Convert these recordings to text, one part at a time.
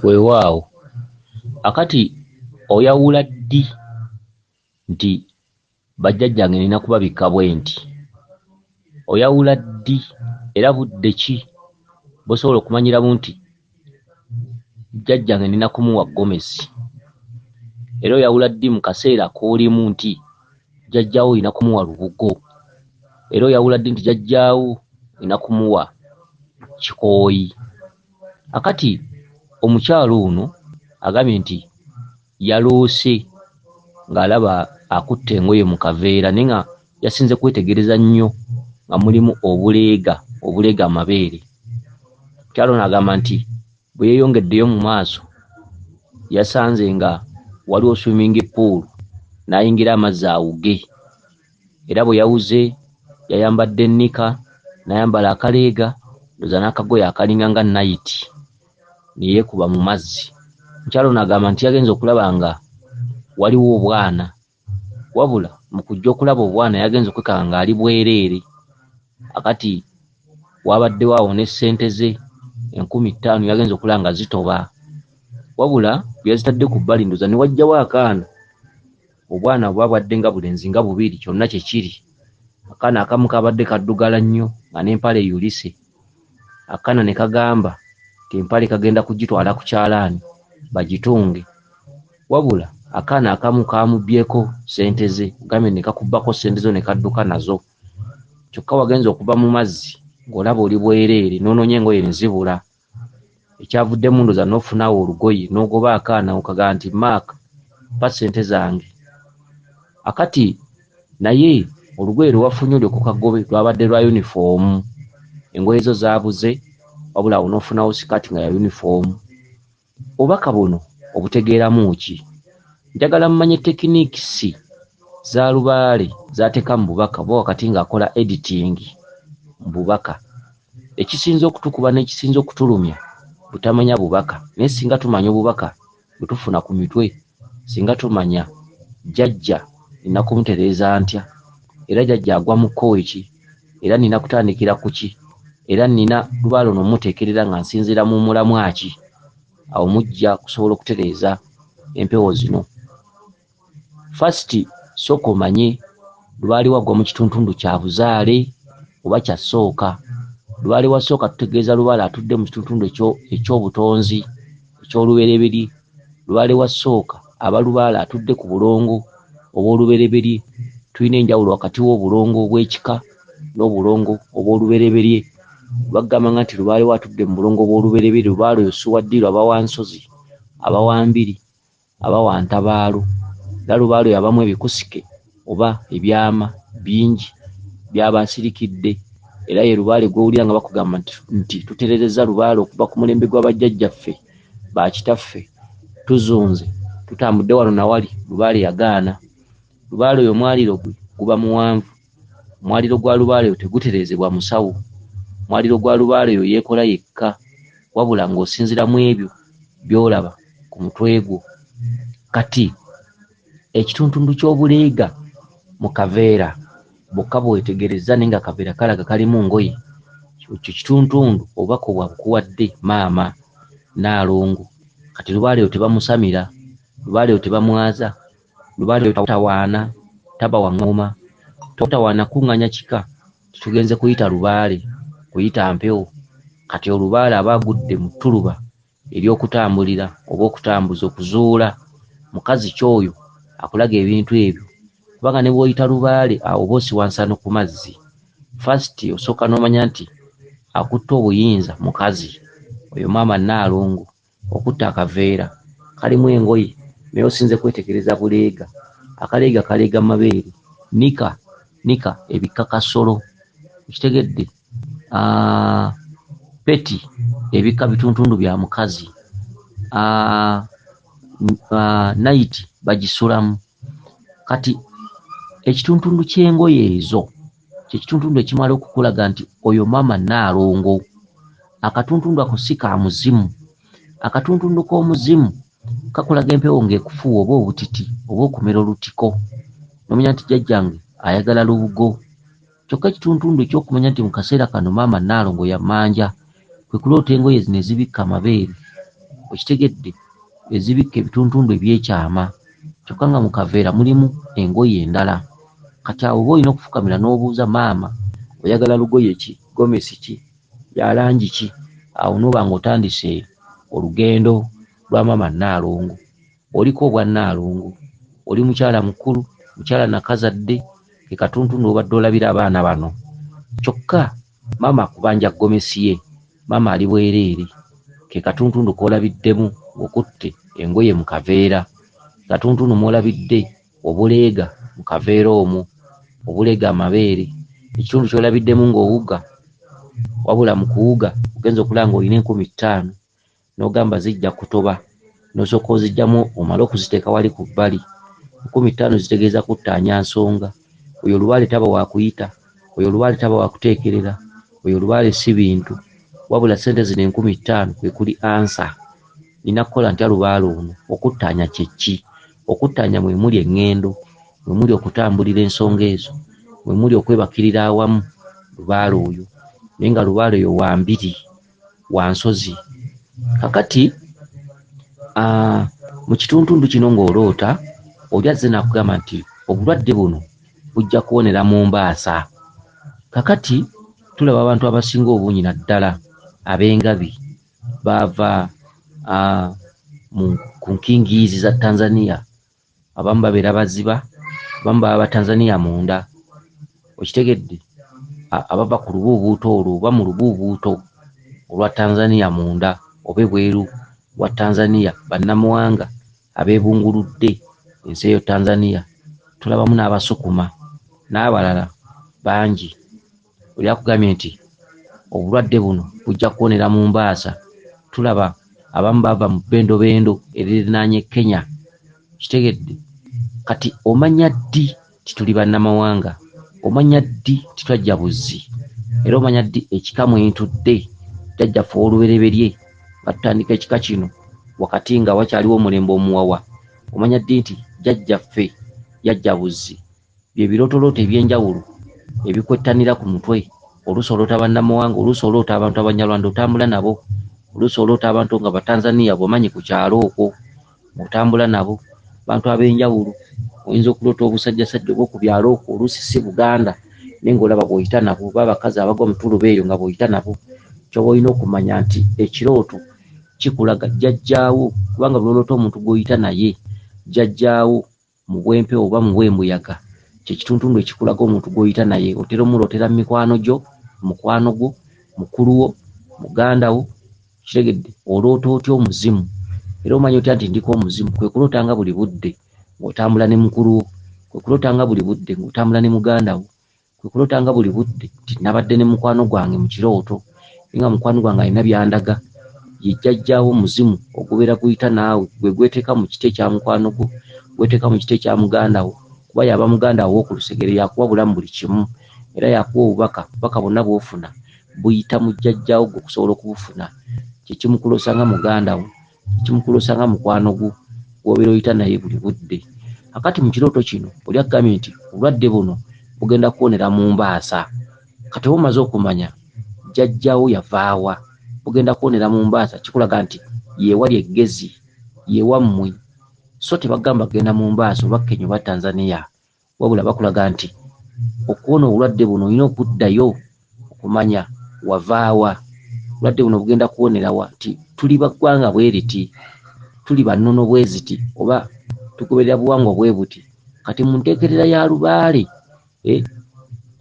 Weewaawo akati oyawula ddi nti bajjajjange nina kubabikka bwe nti? Oyawula ddi era budde ki bw'osobola okumanyiramu nti jjajjange nina kumuwa ggomesi? Era oyawula ddi mu kaseera k'olimu nti jjajjaawo olina kumuwa lubugo? Era oyawula ddi nti jjajjaawo olina kumuwa kikooyi? Akati omukyalo ono agambye nti yaloose ng'alaba akutte engoye mu kaveera naye nga yasinze kwetegereza nnyo nga mulimu obuleega amabeere. Omukyalo ono agamba nti bwe yeeyongeddeyo mu maaso yasanze nga waliwo swimming pool n'ayingira amazzi awuge, era bwe yawuze yayambadde ennika n'ayambala akaleega ndowooza n'akagoye akalinga nga nayiti ne yeekuba mu mazzi. Omukyalo ono agamba nti yagenze okulaba nga waliwo obwana, wabula mu kujja okulaba obwana yagenze okwekanga ng'ali bwereere. Akati wabaddewo awo ne ssente ze 50,000 yagenze okulaba nga zitoba, wabula bwe yazitadde ku bbali ndowooza ne wajjawo akaana. Obwana bwabadde nga bulenzi nga bubiri, kyonna kye kiri. Akaana akamu kabadde kaddugala nnyo nga n'empale eyulise. Akaana ne kagamba nti empale kagenda kugitwala ku kyalaani bagitunge, wabula akaana akamu kaamubbyeko ssente ze, gambye ne kakubbako ssente zo ne kadduka nazo. Kyokka wagenza okuva mu mazzi ng'olaba oli bwereere n'onoonya engoye ne zibula. Ekyavuddemu ndowooza n'ofunawo olugoye n'ogoba akaana okagamba nti Maaka mpa ssente zange. Akati naye olugoye lwe wafunye olyoka okagobe lwabadde lwa yunifoomu. Engoye zo zaabuze wabula awo n'ofunawo sikaati nga ya yunifoomu. Obubaka buno obutegeeramu ki? Njagala mmanye tekinikisi za Lubaale z'ateeka mu bubaka oba wakati ng'akola editing mu bubaka. Ekisinza okutukuba n'ekisinza okutulumya butamanya bubaka, naye singa tumanya obubaka bwe tufuna ku mitwe, singa tumanya jjajja nina kumutereeza ntya, era jjajja agwa mu kkowe ki, era nina kutandikira ku ki, era nina Lubaale ono muteekerera nga nsinziira mu mulamwa ki, awo mujja kusobola okutereeza empewo zino. First sooka omanye Lubaale wagwa mu kituntundu kya buzaale oba kyasooka. Lubaale wasooka tutegeeza Lubaale atudde mu kituntundu eky'obutonzi eky'olubereberye. Lubaale wasooka aba Lubaale atudde ku bulongo obw'olubereberye. Tulina enjawulo wakati w'obulongo obw'ekika n'obulongo obw'olubereberye. Bagamba nti Lubaale watudde mu bulongo bw'olubereberye, Lubaale oyo Suwaddiiro aba wa Nsozi, aba wa Mbiri, aba wa Ntabaalo. Era Lubaale oyo abamu ebikusike oba ebyama bingi byaba asirikidde. Era ye Lubaale gw'owulira nga bakugamba nti tutereereza Lubaale okuva ku mulembe gw'abajjajjaffe bakitaffe, tuzunze tutambudde wano na wali, Lubaale yagaana. Lubaale oyo omwaliro gwe guba muwanvu. Omwaliro gwa Lubaale oyo tegutereezebwa musawo. Omwaliro gwa Lubaale oyo yeekola yekka, wabula ng'osinzira mu ebyo by'olaba ku mutwe gwo. Kati ekituntundu ky'obuleega mu kaveera bwokka bwetegereza naye nga akaveera kalaga kalimu ngoye, ekyo kituntundu obubaka bwabukuwadde maama Naalongo. Kati Lubaale oyo tebamusamira, Lubaale oyo tebamwaza, Lubaale oyo tawaana, taba waŋŋoma, tawaana kuŋŋanya kika tugenze kuyita Lubaale, kuyita mpewo. Kati Olubaale aba agudde mu ttuluba ery'okutambulira oba okutambuza, okuzuula mukazi kyoyo akulaga ebintu ebyo. Kubanga ne bw'oyita Lubaale awo oba osiwansano ku mazzi. First osooka n'omanya nti akutte obuyinza mukazi oyo maama Naalongo, okutta akaveera kalimu engoye naye osinze kwetegereza buleega. Akaleega kaleega mabeere, nika ebikka kasolo, okitegedde? Peti ebikka bituntundu bya mukazi, nayiti bagisulamu. Kati ekituntundu ky'engoye ezo kye kituntundu ekimala okukulaga nti oyo maama Naalongo. Akatuntundu ako si ka muzimu. Akatuntundu k'omuzimu kakulaga empewo ng'ekufuuwa oba obutiti oba okumera olutiko, nomanya nti jjajjange ayagala lubugo. Kyokka ekituntundu ekyokumanya nti mu kaseera kano maama Naalongo yamanja kwe kuloota engoye zino ezibikka amabeere okitegedde ezibikka ebituntundu ebyekyama kyokka nga mu kaveera mulimu engoye endala. Kati awo oba olina okufukamira n'obuuza maama oyagala lugoye ki, gomesi ki, ya langi ki? Awo n'oba ng'otandise olugendo lwa maama Nnaalongo. Oliko obwa Nnaalongo, oli mukyala mukulu, mukyala nakazadde, ke katuntundu obadde olabira abaana bano. Kyokka maama akubanja gomesi ye, maama ali bwereere, ke katuntundu k'olabiddemu ng'okutte engoye mu kaveera, katuntundu mw'olabidde obuleega mu kaveera omwo, obuleega amabeere, ekitundu ky'olabiddemu ng'owuga, wabula mu kuwuga ogenza okulaba ng'olina 50,000 n'ogamba zijja kutoba, n'osooka ozijjamu omale okuziteeka wali ku bbali. 50,000 zitegeeza kuttaanya nsonga. Oyo olubaale taba wakuyita, oyo olubaale taba wakuteekerera, oyo olubaale si bintu, wabula ssente zino 50,000 kwe kuli ansa. Nina kukola ntya lubaale ono? Okuttaanya kye ki? Okuttaanya mwe muli eŋŋendo, mwe muli okutambulira ensonga ezo, mwe muli okwebakirira awamu lubaale oyo. Naye nga lubaale oyo wa mbiri, wa nsozi. Kakati mu kituntundu kino ng'oloota, oli azze n'akugamba nti obulwadde buno bujja kuwonera mu Mbaasa. Kakati tulaba abantu abasinga obungi naddala ab'engabi baava ku nkingiizi za Tanzania. Abamu babeera baziba, abamu baba Tanzania munda. Okitegedde? Abava ku lubuubuuto olwo oba mu lubuubuuto olwa Tanzania munda oba ebweru wa Tanzania, bannamuwanga abeebunguludde ensi eyo Tanzania. Tulabamu n'Abasukuma n'abalala bangi. Oli akugambye nti obulwadde buno bujja kuwonera mu Mbaasa. Tulaba abamu bava mu bbendobendo eriraanye Kenya. Kitegedde? Kati omanya ddi tituli bannamawanga? Omanya ddi titwajja buzzi? Era omanya ddi ekika mwentudde jjajjaffe olubereberye nga tutandika ekika kino wakati nga wakyaliwo omulembe omuwawa? Omanya ddi nti jjajjaffe yajja buzzi? Bye birotolooto eby'enjawulo ebikwettanira ku mutwe. Oluusi oloota bannamawanga, oluusi oloota abantu Abanyarwanda otambula nabo, oluusi oloota abantu nga Batanzania bwomanyi ku kyalo okwo otambula nabo, abantu ab'enjawulo. Oyinza okuloota obusajjasajja obwo ku byalo okwo, oluusi si Buganda naye ng'olaba bw'oyita nabo, oba abakazi abagwa mu tuluba eyo nga bw'oyita nabo. Ky'oba olina okumanya nti ekirooto kikulaga jjajjaawo, kubanga bw'oloota omuntu gw'oyita naye jjajjaawo mu bw'empewo oba mu bw'embuyaga, kye kituntundu ekikulaga omuntu gw'oyita naye. Otera omulootera mu mikwano gyo, mukwano gwo, mukulu wo, muganda wo. Kitegedde? Oloota otya omuzimu? Era omanya otya nti ndiko omuzimu? Kwe kulootanga buli budde ng'otambula ne mukulu wo, kwe kulootanga buli budde ng'otambula ne muganda wo, kwe kulootanga buli budde nti nabadde ne mukwano gwange mu kirooto, nga mukwano gwange alina byandaga. Ye jjajjaawo omuzimu ogubeera guyita naawe, gwe gweteeka mu kiti ekya mukwano gwo, gweteeka mu kiti ekya muganda wo, kuba yaba muganda wo ku lusegere, yakuwa bulamu buli kimu, era yakuwa obubaka. Obubaka bwonna bw'ofuna buyita mu jjajjaawo gwe okusobola okubufuna. Kyekimukulosa nga muganda wo, kyekimukulosa nga mukwano gwo gw'obeera oyita naye buli budde. Akati mu kirooto kino oli akugambye nti obulwadde buno bugenda kuwonera mu Mbaasa. Kati oba omaze okumanya jjajjaawo yavaawa, bugenda kuwonera mu Mbaasa, kikulaga nti yeewali eggezi, yeewammwe. So tebagamba kugenda mu Mbaasa oba Kenya oba Tanzania, wabula bakulaga nti okuwona obulwadde buno olina okuddayo okumanya wavaawa. Obulwadde buno bugenda kuwonerawa, nti tuli baggwanga bwe riti, tuli bannono bwe ziti, oba tugoberera buwangwa bwe buti. Kati mu nteekerera ya lubaale,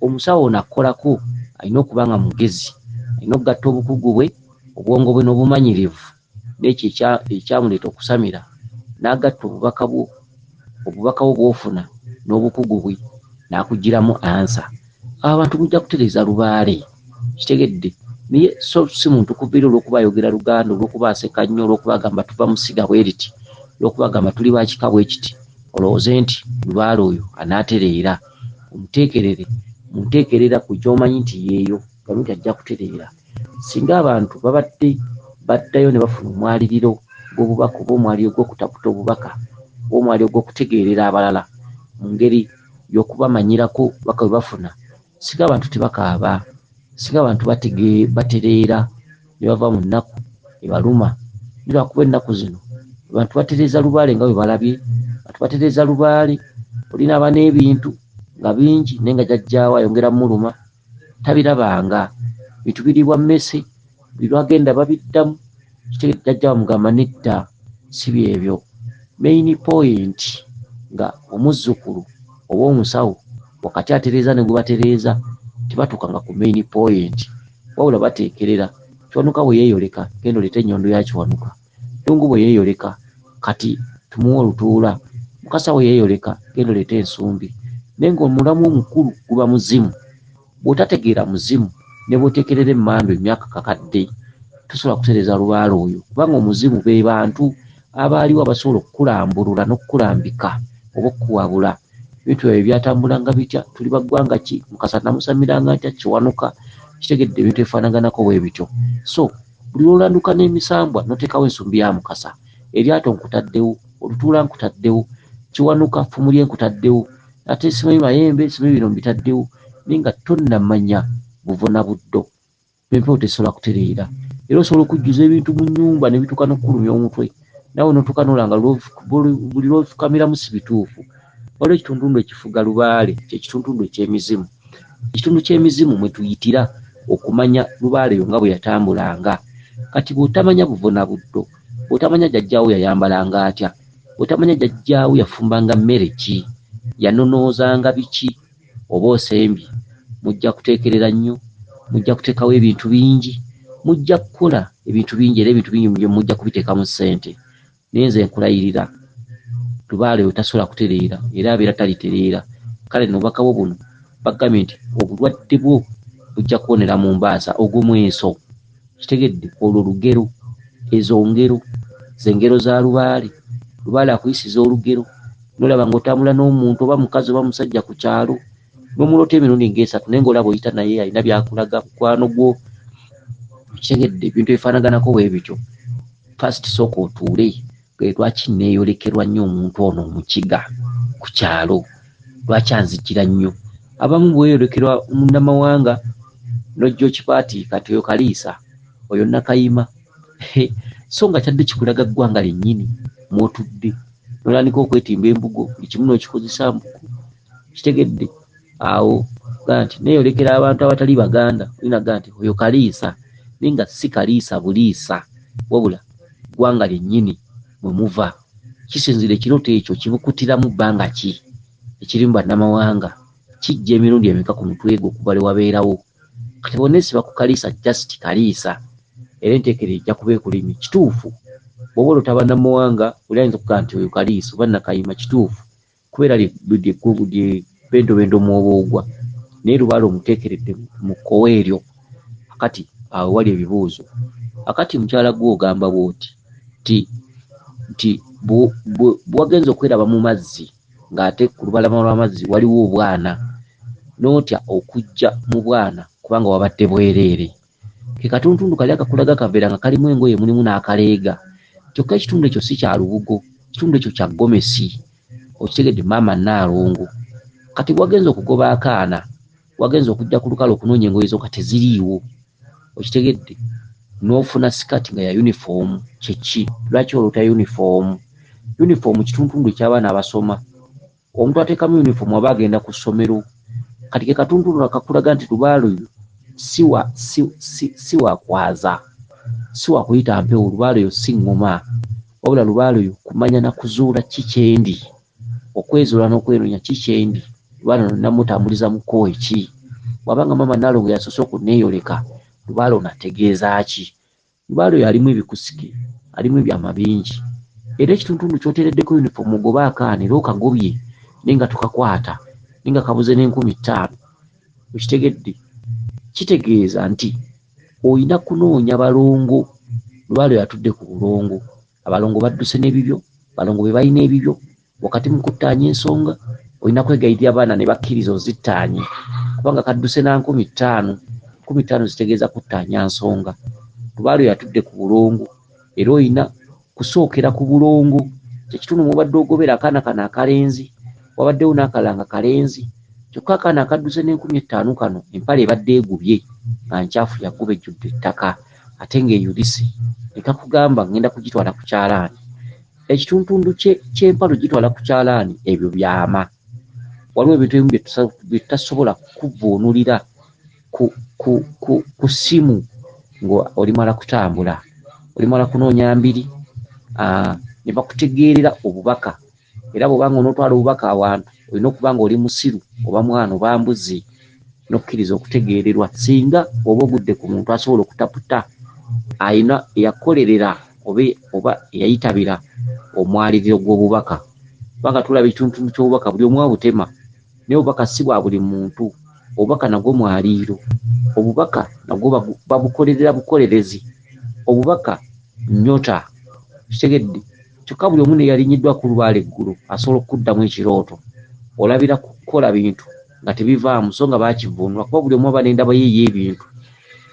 omusawo ono akkolako alina okuba nga mugezi, alina okugatta obukugu bwe, obwongo bwe n'obumanyirivu n'ekyo ekyamuleeta okusamira, n'agatta obubaka bwo bw'ofuna n'obukugu bwe, n'akugiramu ansa. Abantu mujja kutereeza lubaale. Kitegedde? Naye so si muntu kuviira olw'okuba ayogera Luganda, olw'okuba aseka nnyo, olw'okuba agamba tuva mu Siga bwe riti, olw'okuba agamba tuli ba kika bwe kiti, olowooze nti lubaale oyo anaatereera. Munteekerera ku gy'omanyi nti yeeyo galunti ajja kutereera. Singa abantu babadde baddayo ne bafuna omwaliriro gw'obubaka oba omwaliriro gw'okutaputa obubaka oba omwaliriro gw'okutegeerera abalala mu ngeri y'okubamanyirako baka bwe bafuna, singa abantu tebakaaba, singa abantu batereera ne bava mu nnaku ebaluma lwakuba ennaku zino abantu batereza lubaale nga bwe balabye, abantu batereza lubaale, olina aba n'ebintu nga bingi naye nga jjajjaawo ayongera muluma tabirabanga, bintu biribwa mmese, buli lwagenda babiddamu, jjajjaawo mugamba nedda si byebyo. Main point nga omuzzukulu oba omusawo wakati atereza ne gwe batereza tebatuukanga ku main point, wabula bateekerera Kiwanuka bwe yeeyoleka genda oleete ennyondo ya Kiwanuka, Ddungu bwe yeeyoleka kati tumuwe olutuula, Mukasa bwe yeeyoleka genda oleete ensumbi. Naye ng'omulamu omukulu guba muzimu. Bw'otategeera muzimu ne bw'oteekerera emmando emyaka kakadde tosobola kutereza lubaale oyo, kubanga omuzimu be bantu abaaliwo abasobola okukulambulula n'okukulambika oba okuwabula. Ebintu ebyo byatambulanga bitya, tuli baggwanga ki, Mukasa namusamiranga atya, Kiwanuka, kitegedde ebintu ebifaanaganako bwe bityo. So buli lw'olanduka n'emisambwa n'oteekawo ensumbi ya Mukasa, eryato nkutaddewo, olutuula nkutaddewo, Kiwanuka ffumu lye nkutaddewo, ate simanyi mayembe simanyi bino mbitaddewo, naye nga tonnamanya Munabuddu empewo tesobola kutereera. Era osobola okujjuza ebintu mu nnyumba ne bituuka n'okkulumya omutwe, naawe n'otuuka n'olanga buli lw'ofukamiramu si bituufu. Waliwo ekitundu ekifuga lubaale, kye kitundu eky'emizimu. Ekitundu ky'emizimu mwe tuyitira okumanya lubaale eyo nga bwe yatambulanga. Kati bw'otamanya Munabuddu, bw'otamanya jjajjaawo yayambalanga atya, bw'otamanya jjajjaawo yafumbanga mmere ki, yanonoozanga biki, oba osembye, mujja kuteekerera nnyo, mujja kuteekawo ebintu bingi, mujja kukola ebintu bingi, era ebintu bingi mujja kubiteeka mu ssente. Naye nze nkulayirira lubaale oyo tasobola kutereera era abeera talitereera. Kale n'obubaka bwo buno bagambye nti obulwadde bwo bujja kuwonera mu mbaasa ogw'omweso. Kitegedde olwo lugero, ezo ngero ze ngero za lubaale. Lubaale akuyisiza olugero, n'olaba ng'otambula n'omuntu oba mukazi oba musajja ku kyalo n'omuloota emirundi ng'esatu naye ng'olaba oyita naye alina byakulaga mukwano gwo. Kitegedde ebintu ebifaanaganako bwe bityo. First sooka otuule, lwaki neeyolekerwa nnyo omuntu ono omukiga ku kyalo, lwaki anzijira nnyo? Abamu bweyolekerwa munnamawanga n'ojja okipaatiika nti oyo Kaliisa, oyo Nakayima, so nga kyadde kikulaga ggwanga lyennyini mw'otudde, n'olandika okwetimba embugo, buli kimu n'okikozesa mbugo. Kitegedde awo gaa nti neeyolekera abantu abatali Baganda, olinaga nti oyo Kaliisa, naye nga si Kaliisa buliisa, wabula ggwanga lyennyini mwe muva. Kisinzira ekirooto ekyo kibukutiramu bbanga ki ekiri mu bannamawanga, kijja emirundi emeka ku mutwe gwo okuva lwe wabeerawo. Kati bw'oneesiba ku Kaliisa just Kaliisa, era enteekero ejja kuba ekulimi. Kituufu bw'oba olota bannamawanga oli ayinza okugaa nti oyo Kaliisa oba Nakayima, kituufu kubeera lye bendobendo mw'oba, naye lubaale omuteekeredde mu kkowe eryo. Akati awo wali ebibuuzo. Akati mukyala gwe ogamba bw'oti nti bwagenze okweraba mu mazzi ng'ate ku lubalama lw'amazzi waliwo obwana, n'otya okujja mu bwana kubanga wabadde bwereere. Ke katuntundu kali akakulaga kaveera nga kalimu engoye mulimu n'akaleega. Kyokka ekitundu ekyo si kya lubugo, ekitundu ekyo kya gomesi. Okitegedde maama Nnaalongo. Kati bwagenze okugoba akaana, wagenze okujja ku lukale okunoonya engoye zo kati ziriiwo. Okitegedde n'ofuna sikati nga ya uniform. Kyeki lwaki oluta uniform? Uniform kituntundu eky'abaana abasoma. Omuntu ateekamu uniform aba agenda ku ssomero. Kati ke katuntundu akakulaga nti lubaale oyo si wakwaza, si wakuyita mpewo, lubaale oyo si ngoma, wabula lubaale oyo kumanya na kuzuula kikyendi, okwezuula n'okwenoonya kikyendi. Lubaale ono namutambuliza mu kkowe ki? Bw'abanga maama Nnaalongo yasoose okuneeyoleka, lubaale ono ategeeza ki? Lubaale oyo alimu ebikusike, alimu ebyama bingi. Era ekituntundu ky'oteereddeko uniform ogoba akaana era okagobye naye nga tukakwata naye nga kabuze n'5000. Okitegedde kitegeeza nti olina kunoonya balongo. Lubaale oyo atudde ku bulongo, abalongo badduse n'ebibyo, balongo be balina ebibyo. Wakati mu kuttaanya ensonga olina kwegayirira abaana ne bakkiriza ozittaanye, kubanga kadduse na 5000. 5000 zitegeeza kuttaanya nsonga. Lubaale oyo atudde ku bulongo era olina kusookera ku bulongo. Kyekitundu mw'obadde ogobera akaana kano akalenzi, wabaddewo n'akalanga kalenzi, kyokka akaana akadduse n'5000 kano empale ebadde egubye nga nkyafu, yakuba ejjudde ettaka. ate ng'eyulise nekakugamba ngenda kugitwala ku kyalaani. Ekituntundu ky'empalo gitwala ku kyalaani, ebyo byama. Waliwo ebintu ebimu bye tutasobola kuvvuunulira ku ssimu ng'olimala kutambula, olimala kunoonya mbiri, ne bakutegeerera obubaka. Era bw'obanga onootwala obubaka awantu olina okuba nga oli musiru oba mwana oba mbuzi n'okkiriza okutegeererwa. Singa oba ogudde ku muntu asobola okutaputa ayina eyakolerera oba eyayitabira omwaliriro gw'obubaka, kubanga tulaba ekitundu ky'obubaka buli omu abutema, naye obubaka si bwa buli muntu. Obubaka nagwo mwaliiro, obubaka nagwo babukolerera bukolerezi, obubaka nyota. Kitegedde kyokka buli omu neyalinyiddwa ku lubaala eggulu asobola okuddamu ekirooto. Olabira ku kukola bintu nga tebivaamu so nga bakivuunula, kuba buli omu aba n'endaba ye ey'ebintu.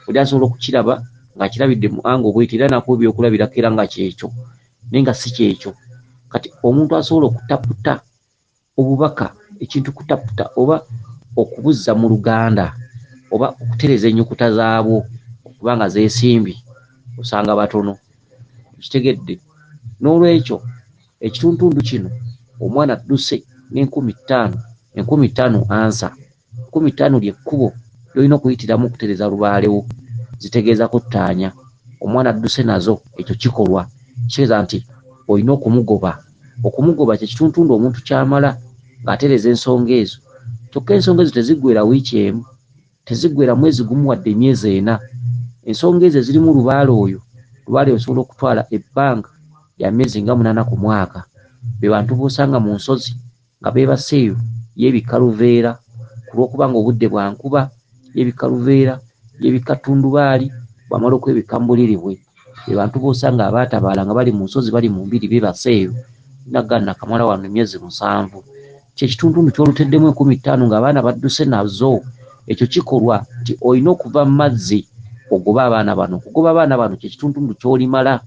Oli asobola okukiraba ng'akirabidde mu ango bw'eti era nakuba ebyokulabirako era nga kyekyo, naye nga si kyekyo. Kati omuntu asobola okutaputa obubaka, ekintu kutaputa oba okubuzza mu Luganda oba okutereza ennyukuta zaabwo okuba nga zeesimbye, osanga batono. Kitegedde. N'olwekyo ekituntundu kino omwana adduse n'50,000, 50,000 ansa, 50,000 ly'ekkubo ly'olina okuyitiramu okutereza lubaalewo, zitegeeza kuttaanya. Omwana adduse nazo, ekyo kikolwa kitegeeza nti olina okumugoba. Okumugoba kye kituntundu omuntu ky'amala ng'atereza ensonga ezo. Kyokka ensonga ezo teziggwera wiiki emu, teziggwera mwezi gumu wadde emyezi 4. Ensonga ezo zirimu lubaale oyo osobola okutwala ebbanga lya myezi nga 8 ku mwaka. Be bantu b'osanga mu nsozi nga beebaseeyo y'ebikaluveera ku lw'okuba nga obudde bwa nkuba, y'ebikaluveera y'ebikatundubaali bw'amala okwebika mu buliri bwe. Be bantu b'osanga abaatabaala nga bali mu nsozi bali mu mbiri beebaseeyo. Nagana kamala wano emyezi 7. Kyekituntundu ky'oluteddemu 50,000 ng'abaana badduse nazo. Ekyo kikolwa nti olina okuva mu mazzi ogoba abaana bano. Okugoba abaana bano kyekituntundu ky'olimala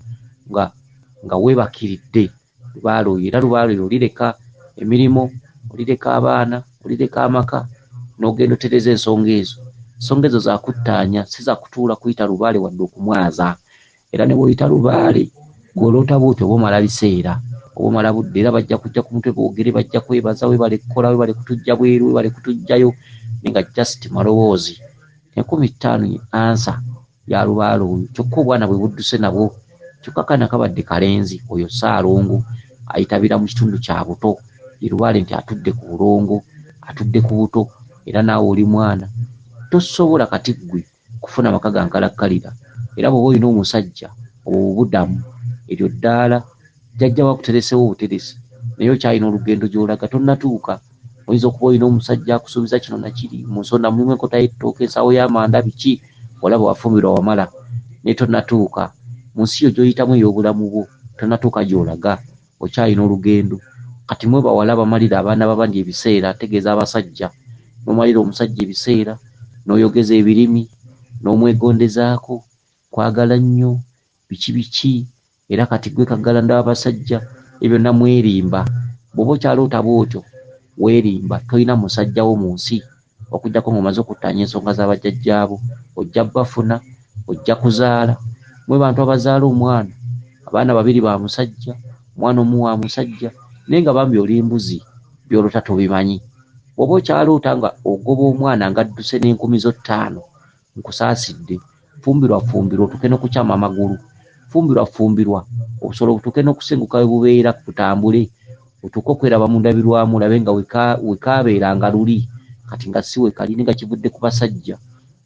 nga weebakiridde lubaale oyo. Era lubaale oyo olireka emirimu, olireka abaana, olireka amaka, n'ogenda otereza ensonga ezo. Ensonga ezo za kuttaanya, si za kutuula kuyita lubaale wadde okumwaza. Era ne bw'oyita lubaale gw'oloota bw'otyo oba omala biseera, oba omala budde. Era bajja kujja ku mutwe boogere, bajja kwebaza, webale kukola, webale kutujja bweru, webale kutujjayo, nga just malowoozi. 50,000 ansa ya lubaale oyo. Kyokka obwana bwe budduse nabwo, kyokka kana kabadde kalenzi, oyo Ssaalongo ayitabira mu kitundu kya buto. Lubaale nti atudde ku bulongo, atudde ku buto, era naawe oli mwana tosobola kati ggwe kufuna amaka ga nkalakkalira. Era bw'oba olina omusajja obuddamu eryo ddaala jjajjawo akuteresewo obuteresi, naye okyalina olugendo gy'olaga tonnatuuka. Oyinza okuba olina omusajja akusuubiza kino nakiri, mu nsonda mulimu enkota y'ettooke, ensaawo y'amanda, biki, olaba wafumbirwa wamala, naye tonnatuuka. Mu nsi yo gy'oyitamu ey'obulamu bwo tonnatuuka gy'olaga, okyalina olugendo. Kati mwe bawala bamalira abaana babandi ebiseera, tegeeza abasajja n'omalira omusajja ebiseera, n'oyogeza ebirimi, n'omwegondezaako, kwagala nnyo, biki, era kati gwe kaggala ndaba abasajja ebyo byonna mwerimba. Bw'oba okyaloota bw'otyo weerimba, tolina musajja wo mu nsi okuggyako ng'omaze okuttaanya ensonga z'abajjajjaabo. Ojja bafuna, ojja kuzaala. Mwe bantu abazaala omwana, abaana 2 ba musajja, omwana omu wa musajja, naye nga bambi oli embuzi by'oloota tobimanyi. Bw'oba okyaloota nga ogoba omwana ng'adduse n'50,000, nkusaasidde, fumbirwa otuuke n'okukyama amagulu, fumbirwa obusobola otuuke n'okusenguka we bubeera kutambule, otuuke okweraba mu ndabirwamu olabe nga wekaabeeranga luli kati nga si wekali, nga kivudde ku basajja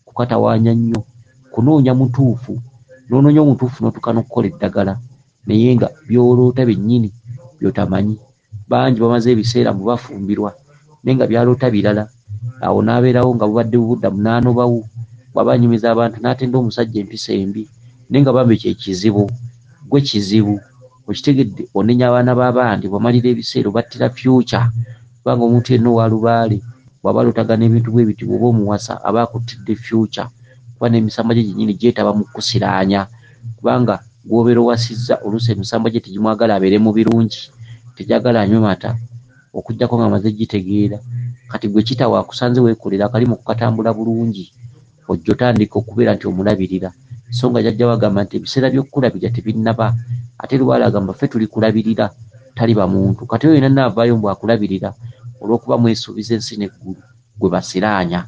kukatawaanya nnyo. Kunoonya mutuufu, n'onoonya omutuufu n'otuuka n'okukola eddagala, naye nga by'oloota byennyini by'otamanyi. Bangi bamaze ebiseera mu bafumbirwa naye nga byaloota birala. Awo n'abeerawo nga bubadde bubuddamu n'anobawo, bw'aba anyumiza abantu n'atenda omusajja empisa embi, naye nga bambi kye kizibu. Gwe kizibu, okitegedde, onenya abaana b'abandi, bwamalira ebiseera obattira future. Kubanga omuntu yenna owa lubaale bw'aba alootagana ebintu bwe biti, bw'oba omuwasa aba akuttidde future, kuba n'emisambo gye gyennyini gyetaba mu kusiraanya. Kubanga gw'obeera owasizza oluusi emisambo gye tegimwagala abeere mu birungi, tegyagala anywe mata, okuggyako nga amaze gitegeera. Kati gwe kitaawo akusanze weekolera akalimu okukatambula bulungi, ojja otandika okubeera nti omulabirira. so nga jjajjawo agamba nti ebiseera by'okulabirira tebinnaba, ate Lubaale agamba ffe tuli kulabirira tali bamuntu. Kati oyo yenna naavaayo mbu akulabirira olw'okuba mwesuubiza ensi n'eggulu gwe basiraanya.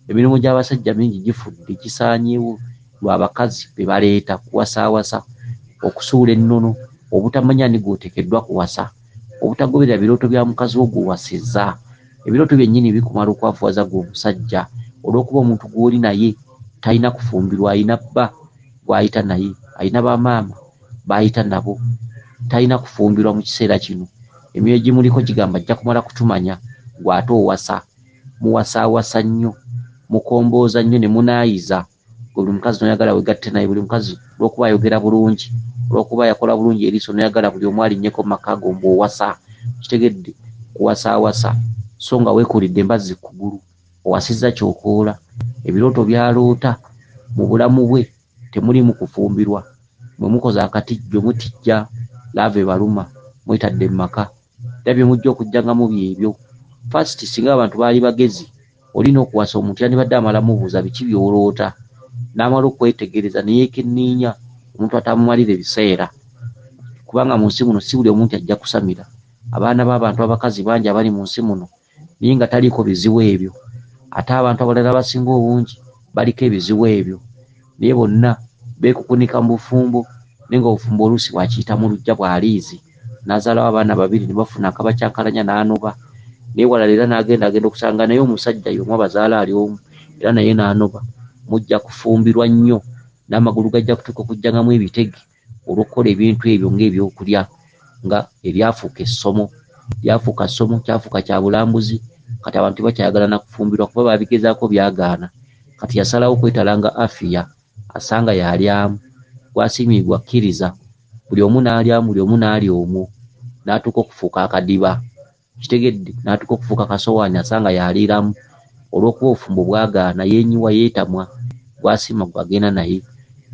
Emirimu gy'abasajja mingi gifudde gisaanyeewo lw'abakazi be baleeta kuwasaawasa, okusuula ennono, obutamanya ni gw'oteekeddwa kuwasa, obutagoberera birooto bya mukazi wo gw'owasizza. Ebirooto byennyini bikumala okwafuwaza gw'omusajja olw'okuba omuntu gw'oli naye talina kufumbirwa, ayina bba gw'ayita naye, ayina bamaama b'ayita nabo, talina kufumbirwa mu kiseera kino. Emyoyo gimuliko gigamba ajja kumala kutumanya gw'ate owasa, muwasaawasa nnyo, mukombooza nnyo ne munaayiza. Buli mukazi noyagala wegatte naye, buli mukazi olw'okuba ayogera bulungi, olw'okuba yakola bulungi eriiso noyagala buli omu alinnyeko mu maka go ng'owasa. Kitegedde kuwasaawasa, so nga weekulidde embazzi kugulu, owasizza ky'okoola. Ebirooto byaloota mu bulamu bwe temulimu kufumbirwa, mwe mukoze akatijjo mutijja, laava ebaluma mwetadde mu maka. Era bye mujja okujjangamu byebyo. First singa abantu baali bagezi, olina okuwasa omuntu yandibadde amala mubuuza biki by'oloota, n'amala okwetegereza ne yeekenneenya, omuntu atamumalira ebiseera. Kubanga mu nsi muno si buli omuntu ajja kusamira. Abaana b'abantu abakazi bangi abali mu nsi muno naye nga taliiko bizibu ebyo. Ate abantu abalala abasinga obungi baliko ebizibu ebyo, naye bonna beekukunika mu bufumbo, naye nga obufumbo oluusi bwakiyita mu luggya bw'aliizi, n'azaalawo abaana babiri ne bafuna akabacyankalanya n'anoba. Naye walala era agenda okusanga naye omusajja y'omu abazaala ali omu, era naye n'anoba. Mujja kufumbirwa nnyo, n'amagulu gajja kutuuka okujjangamu ebitege olw'okukola ebintu ebyo ng'ebyokulya, nga ebyafuuka essomo, byafuuka ssomo, kyafuuka kya bulambuzi. Kati abantu bakyayagala na kufumbirwa kuba babigezaako byagaana. Kati yasalawo kwetalanga afiya, asanga yalyamu, gwasiimibwa kkiriza, buli omu n'alyamu, buli omu n'alya omwo, n'atuuka okufuuka akadiba. Kitegedde, n'atuuka okufuuka akasowaani asanga yaliiramu, olw'okuba obufumbo bwagaana, yeenyiwa yeetamwa, gwasiima gwagenda naye,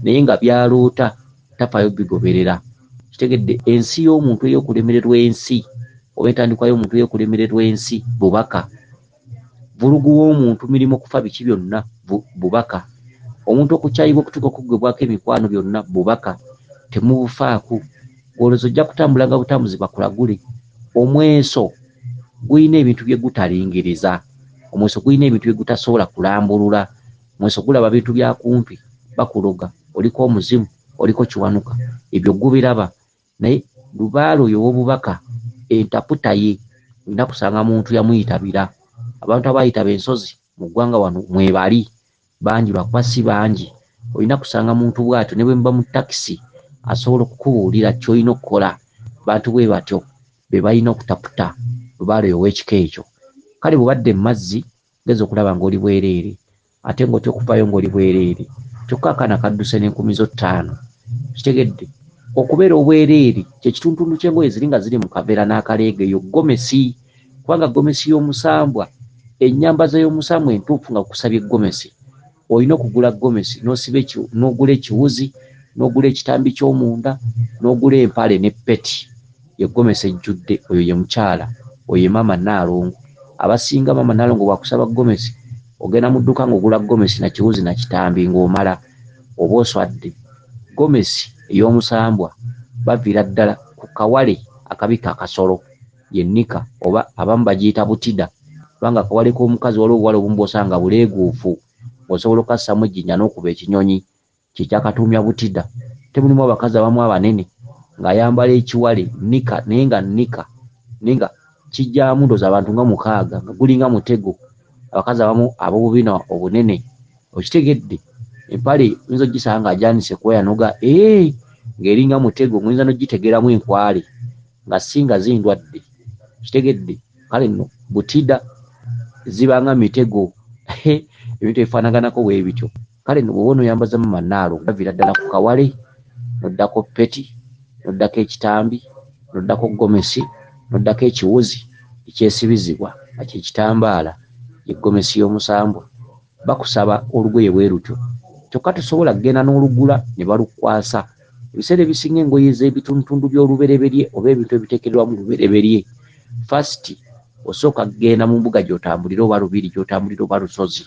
naye nga byaloota tafaayo bigoberera. Kitegedde, ensi y'omuntu ey'okulemererwa ensi, oba entandikwa y'omuntu ey'okulemererwa ensi bubaka. Vulugu w'omuntu mirimu okufa biki byonna bubaka. Omuntu okukyayibwa okutuuka okuggwebwako emikwano byonna bubaka. Temubufaako. Olowooza ojja kutambulanga butambuzi bakulagule. Omweso gulina ebintu bye gutalingiriza. Omweso gulina ebintu bye gutasobola kulambulula. Omweso gulaba bintu bya kumpi, bakuloga, oliko omuzimu, oliko kiwanuka, ebyo gubiraba. Naye Lubaale oyo w'obubaka, entaputa ye olina kusanga muntu yamuyitabira. Abantu abayitaba ensozi mu ggwanga wano mwebali bangi, lwakuba si bangi. Olina kusanga muntu bw'atyo, ne bwe muba mu takisi asobola okukubuulira ky'olina okukola. Bantu bwe batyo be balina okutaputa Lubaale ow'ekika ekyo. Kale bw'obadde mu mazzi geza okulaba ng'oli bwereere, ate ng'otya okuvaayo ng'oli bwereere. Kyokka akaana kadduse n'enkumi zo 5. Kitegedde, okubeera obwereere kye kituntundu ky'engoye ziri nga ziri mu kaveera n'akaleega, eyo gomesi. Kubanga gomesi y'omusambwa, ennyambaza y'omusambwa entuufu nga kusabye gomesi, olina okugula gomesi n'ogula ekiwuzi, n'ogula ekitambi ky'omunda, n'ogula empale n'eppeti. Ye gomesi ejjudde, oyo ye mukyala, oyo ye maama Nnaalongo. Abasinga maama Nnaalongo bwakusaba gomesi, ogenda mu dduka ng'ogula gomesi na kiwuzi na kitambi ng'omala, oba oswadde. Gomesi ey'omusambwa baviira ddala ku kawale akabika akasolo, ye nnika, oba abamu bagiyita butida. Kubanga akawale k'omukazi waliwo obuwale obumu bw'osanga buleeguufu, osobola okassamu ejjinja n'okuba ekinyonyi, ky'ekyakatuumya butida. Temulimu abakazi abamu abanene ng'ayambala ekiwale nnika, naye nga kijjamu ndoozi abantu nga 6 nga gulinga mutego. Abakazi abamu ab'obubina obunene, okitegedde, empale oyinza ogisanga ajanise kuba yanoga ng'eringa mutego, muyinza n'ogitegeramu enkwale nga singa zindwadde. Kitegedde, kale nno butida zibanga mitego, ebintu ebifaanaganako bwe bityo. Kale nno bw'oba onoyambaza maama Nnaalongo, baviira ddala ku kawale, n'oddako peti, n'oddako ekitambi, n'oddako gomesi, n'oddako ekiwuzi ekyesibizibwa nga kye kitambaala, ye gomesi y'omusambwa. Bakusaba olugoye bwe lutyo. Kyokka tosobola kugenda n'olugula ne balukwasa. Ebiseera ebisinga engoye ez'ebitundutundu by'olubereberye oba ebintu ebiteekeddwamu lubereberye, first osooka kugenda mu mbuga gy'otambulira, oba lubiri gy'otambulira, oba lusozi,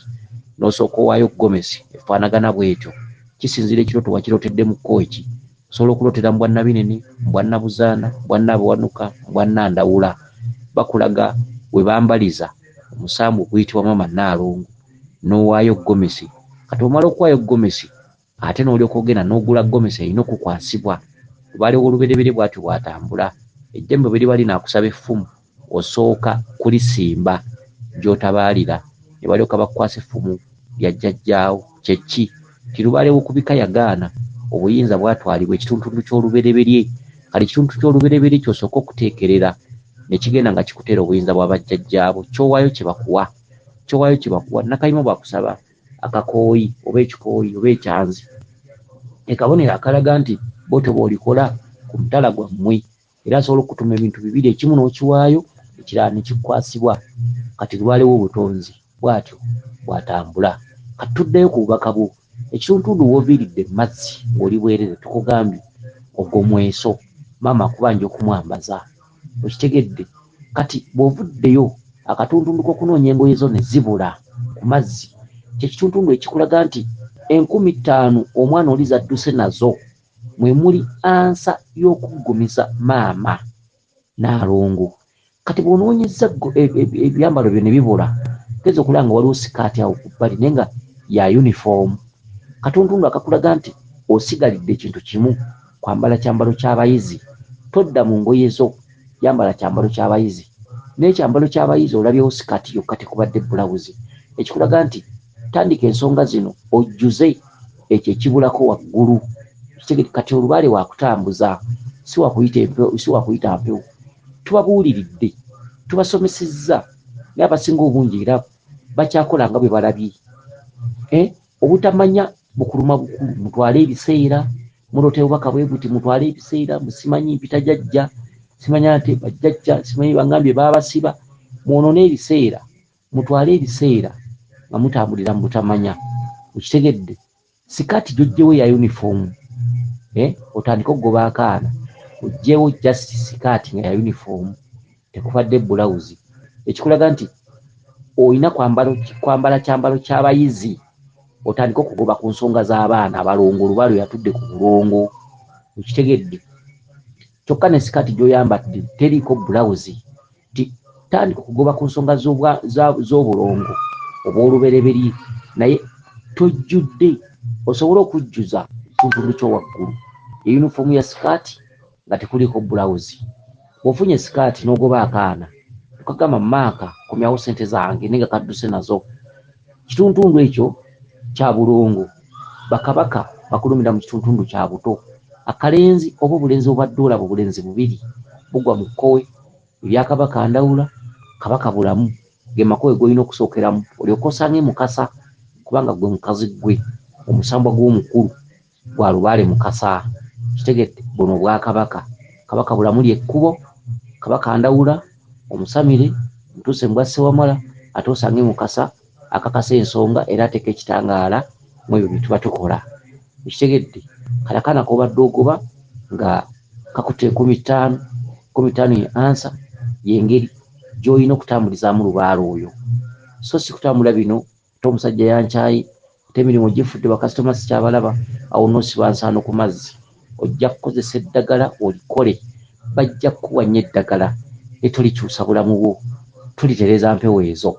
n'osooka owaayo gomesi efaanagana bw'etyo, kisinzira ekirooto wakirotedde mu kkoeki. Osobola okulotera mu bwannabinene, mu bwannabuzaana, mu bwannabuwanuka, mu bwannandawula. Bakulaga we bambaliza omusambu oguyitibwa mama Nnaalongo n'owaayo gomesi. Kati omala okuwaayo gomesi ate n'olyoka ogenda n'ogula gomesi erina okukwasibwa. Lubaale olubereberye bw'atyo bw'atambula. Ejjembe bwe liba linaakusaba effumu osooka kulisimba gy'otabaalira ne balyoka bakukwasa effumu lya jjajjaawo. Kye ki? Ti lubaale bukubika yagaana obuyinza bwatwalibwa ekitundu ky'olubereberye. Kale ekitundu ky'olubereberye ky'osooka okuteekerera ne kigenda nga kikuteera obuyinza bwa bajjajjaabo. Ky'owaayo kye bakuwa. Ky'owaayo kye bakuwa. Nakayima bw'akusaba akakooyi oba ekikooyi oba ekyanzi, ekabonero akalaga nti bw'otyo bw'olikola ku mutala gwammwe, era asobola okutuma ebintu bibiri, ekimu n'okiwaayo, ekirala ne kikwasibwa. Kati lubaale w'obutonzi bw'atyo bw'atambula. Kati tuddeyo ku bubaka bwo. Ekitundu w'oviiridde mu mazzi ng'oli bwereere tukugambye ogwo mweso, maama akubanja okumwambaza. Okitegedde? Kati bw'ovuddeyo akatuntundu k'okunoonya engoye zo ne zibula ku mazzi, kyekituntundu ekikulaga nti 5000 omwana oli zadduse nazo mwe muli ansa y'okuggumiza maama Nnaalongo. Kati bw'onoonyezza ebyambalo byo ne bibula, geza okulaba nga waliwo sikaati awo ku bbali naye nga ya yunifoomu. Katuntundu akakulaga nti osigalidde ekintu kimu, kwambala kyambalo ky'abayizi. Todda mu ngoye zo, yambala kyambalo ky'abayizi. N'ekyambalo ky'abayizi olabyewo sikaati yokka tekubadde bulawuzi. Ekikulaga nti tandika ensonga zino ojjuze ekyo ekibulako waggulu. Kati olubaale wakutambuza, si wakuyita mpewo. Tubabuuliridde, tubasomesezza, naye abasinga obungi era bakyakola nga bwe balabye. Obutamanya bukuluma bukulu. Mutwale ebiseera, mulote obubaka bwe buti, mutwale ebiseera, musimanyi mpita jjajja, simanyi ate bajjajja, simanyi bangambye baabasiba. Mwonoone ebiseera, mutwale ebiseera nga mutambulira mu butamanya. Okitegedde? Sikaati gy'oggyewo ya yunifoomu, otandika okugoba akaana, oggyewo just sikaati nga ya yunifoomu, tekubadde bulawuzi. Ekikulaga nti olina kwambala kyambalo ky'abayizi, otandika okugoba ku nsonga z'abaana abalongo. Olubaale yatudde ku bulongo. Okitegedde? Kyokka ne sikaati gy'oyambadde teriiko bulawuzi. Tandika okugoba ku nsonga z'obulongo obw'olubereberye, naye tojjudde. Osobola okujjuza ekitundu ky'owaggulu, eyunifoomu ya sikaati nga tekuliko bulawuzi. Bw'ofunye sikaati n'ogoba akaana, tukagamba maaka komyawo ssente zange nenga kadduse nazo. Kituntundu ekyo kya bulongo. Bakabaka bakulumira mu kituntundu kya buto. Akalenzi oba obulenzi obadde olaba obulenzi bubiri bugwa mu kkowe. Ebyakabaka ndawula, kabaka bulamu, ge makowe g'olina okusookeramu olyoka osange Mukasa, kubanga gwe mukazi gwe. Omusambwa gw'omukulu gwa lubaale Mukasa. Kitegedde? Buno bwakabaka. Kabaka bulamu ly'ekkubo, kabaka ndawula, omusamire, mutuuse mu bwa Ssewamala, ate osange Mukasa akakasa ensonga era ateeka ekitangaala mu ebyo bye tuba tukola. Ekitegedde? Kale akaana k'obadde ogoba nga kakutte 15 ye ansa y'engeri gy'olina okutambulizaamu lubaale oyo. So si kutambula bino ate omusajja yankyaye, ate emirimu gifudde bakasitoma sikyabalaba, awo n'osiba nsaano ku mazzi. Ojja kukozesa eddagala olikole. Bajja kukuwa nnyo eddagala etolikyusa bulamu bwo, tulitereeza mpewo ezo.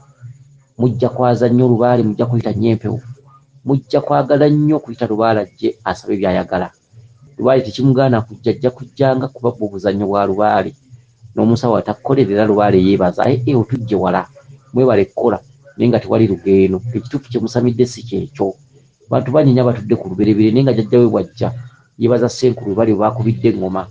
Mujja kwaza nnyo lubaale, mujja kuyita nnyo empewo, mujja kwagala nnyo kuyita lubaale ajje asabe by'ayagala. Lubaale tekimugaana kujja, ajja kujjanga kuba bwo buzannyo bwa lubaale. N'omusawo atakkolerera lubaale yeebaza, otujje wala, mwebale kukola naye nga tewali lugeeno. Ekituufu kye musamidde si kyekyo. Bantu banyinya batudde ku lubereberye naye nga jjajja we bw'ajja yeebaza Ssenkulu bali baakubidde eŋŋoma.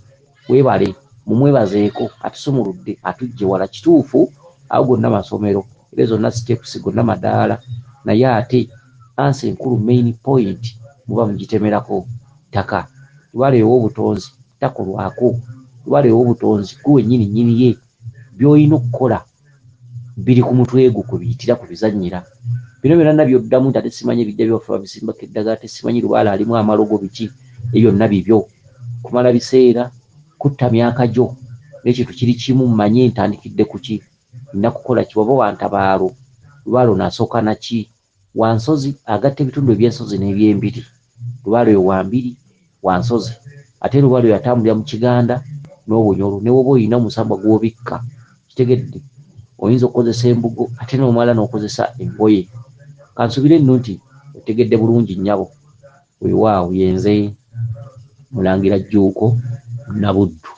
Weebale, mumwebazeeko, atusumuludde, atujje wala. Kituufu awo gonna masomero, era zonna steps, gonna madaala, naye ate ansa enkulu main point muba mugitemerako ttaka. Lubaale ow'obutonzi takolwako. Lubaale ow'obutonzi gwe nnyini ye by'olina okukola biri ku mutwe gwo kwe biyitira ku bizannyira. Bino byonna byoddamu nti ate simanyi ebijja byaffe babisimbako eddagala, tesimanyi lubaale alimu amalogo biki, ebyo byonna bibyo. Kumala biseera, kutta myaka gyo, n'ekintu kiri kimu mmanye ntandikidde ku ki, nina kukola ki. Waba wantabaalo, lubaale onaasooka naki? Wansozi agatta ebitundu eby'ensozi n'eby'embiri. Lubaale oyo wambiri wansozi ate lubaale oyo atambulira mu kiganda n'obunyolo ne woba oyina omusambwa gw'obikka kitegedde oyinza okukozesa embugo ate n'omala n'okozesa engoye. Kansubire nno nti otegedde bulungi nnyabo weewaawo yenze Mulangira Jjuuko Munabuddu.